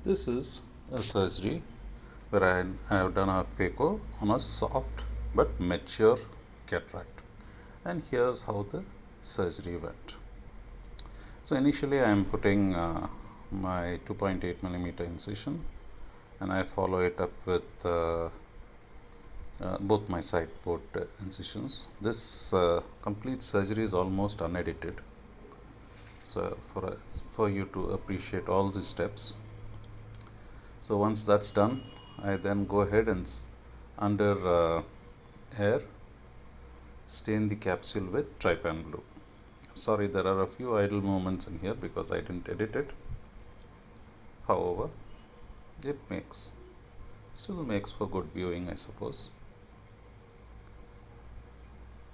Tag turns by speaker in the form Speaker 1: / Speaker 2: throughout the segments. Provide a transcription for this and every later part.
Speaker 1: This is a surgery where I have done a phaco on a soft but mature cataract, and here's how the surgery went. So initially I am putting my 2.8 millimeter incision, and I follow it up with both my side port incisions. This complete surgery is almost unedited, so for you to appreciate all the steps. So once that's done, I then go ahead and under air stain the capsule with trypan blue. Sorry, there are a few idle moments in here because I didn't edit it. However, it still makes for good viewing, I suppose.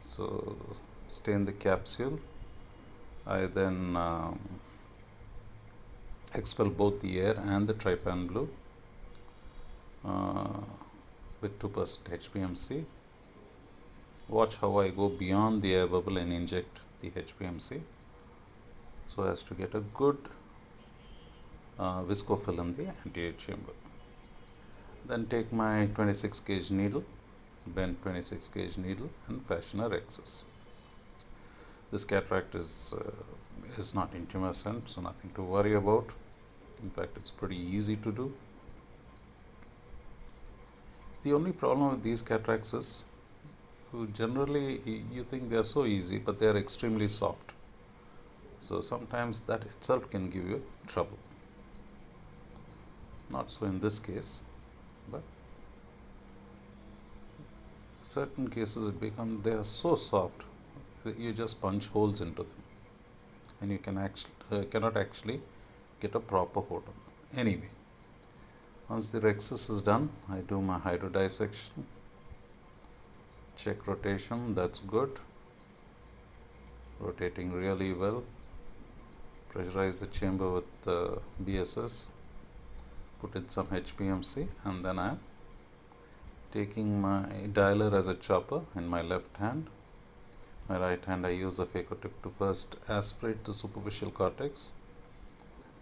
Speaker 1: So stain the capsule. I then expel both the air and the trypan blue with 2% HPMC. Watch how I go beyond the air bubble and inject the HPMC so as to get a good viscofill in the anterior chamber. Then take my 26 gauge needle, bend 26 gauge needle, and fashion a rexus. This cataract is not intumescent, so nothing to worry about. In fact, it's pretty easy to do. The only problem with these cataracts is generally you think they are so easy, but they are extremely soft. So sometimes that itself can give you trouble. Not so in this case, but certain cases they are so soft that you just punch holes into them, and you cannot actually get a proper hold on them. Anyway, once the rexus is done, I do my hydrodissection, check rotation, that's good, rotating really well, pressurize the chamber with BSS, put in some HPMC, and then I am taking my dialer as a chopper in my left hand. My right hand I use a phaco tip to first aspirate the superficial cortex.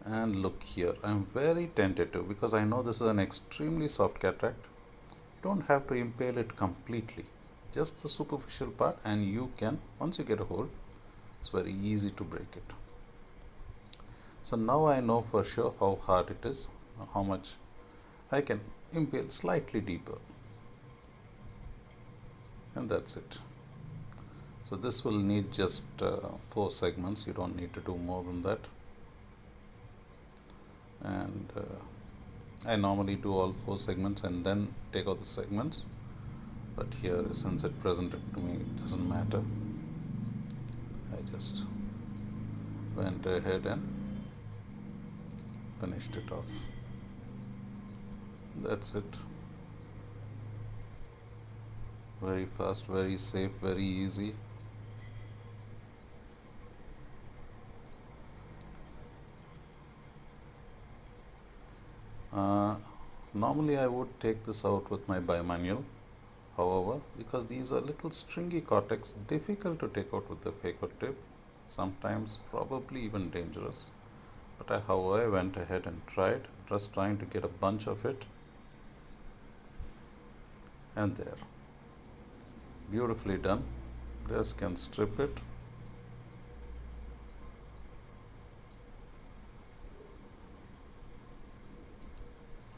Speaker 1: And look here, I am very tentative because I know this is an extremely soft cataract. You don't have to impale it completely, just the superficial part, and you can, once you get a hold, it's very easy to break it. So now I know for sure how hard it is, how much I can impale slightly deeper, and that's it. So this will need just 4 segments, you don't need to do more than that. And I normally do all 4 segments and then take out the segments, but here, since it presented to me, it doesn't matter. I just went ahead and finished it off. That's it. Very fast, very safe, very easy. Normally I would take this out with my bimanual. However, because these are little stringy cortex, difficult to take out with the phaco tip, sometimes probably even dangerous. But however, I went ahead and tried, just trying to get a bunch of it. And there. Beautifully done. Just can strip it.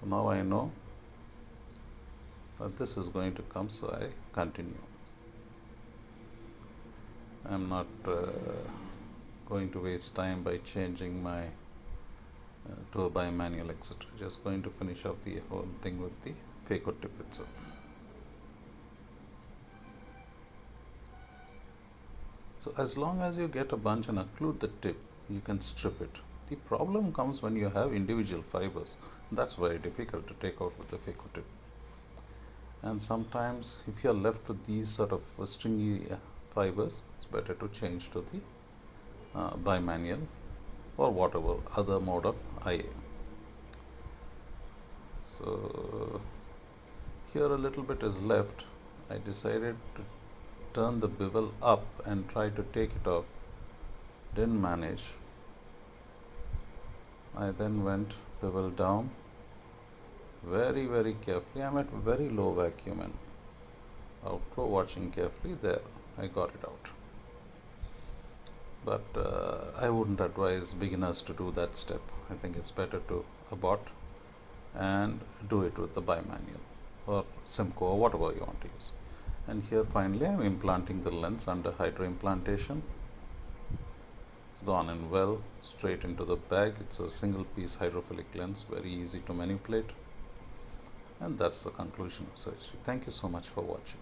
Speaker 1: So now I know that this is going to come, so I continue. I am not going to waste time by changing my to a bimanual, etc. Just going to finish off the whole thing with the phaco tip itself. So as long as you get a bunch and occlude the tip, you can strip it. The problem comes when you have individual fibers. That's very difficult to take out with the phaco tip. And sometimes if you are left with these sort of stringy fibers, it's better to change to the bimanual or whatever other mode of IA. So here a little bit is left. I decided to turn the bevel up and try to take it off. Didn't manage. I then went bevel down very carefully. I'm at very low vacuum, and after watching carefully, there I got it out. But I wouldn't advise beginners to do that step. I think it's better to abort and do it with the bimanual or Simcoe or whatever you want to use. And here finally I'm implanting the lens under hydroimplantation. It's gone in well, straight into the bag. It's a single piece hydrophilic lens, very easy to manipulate. And that's the conclusion of surgery. Thank you so much for watching.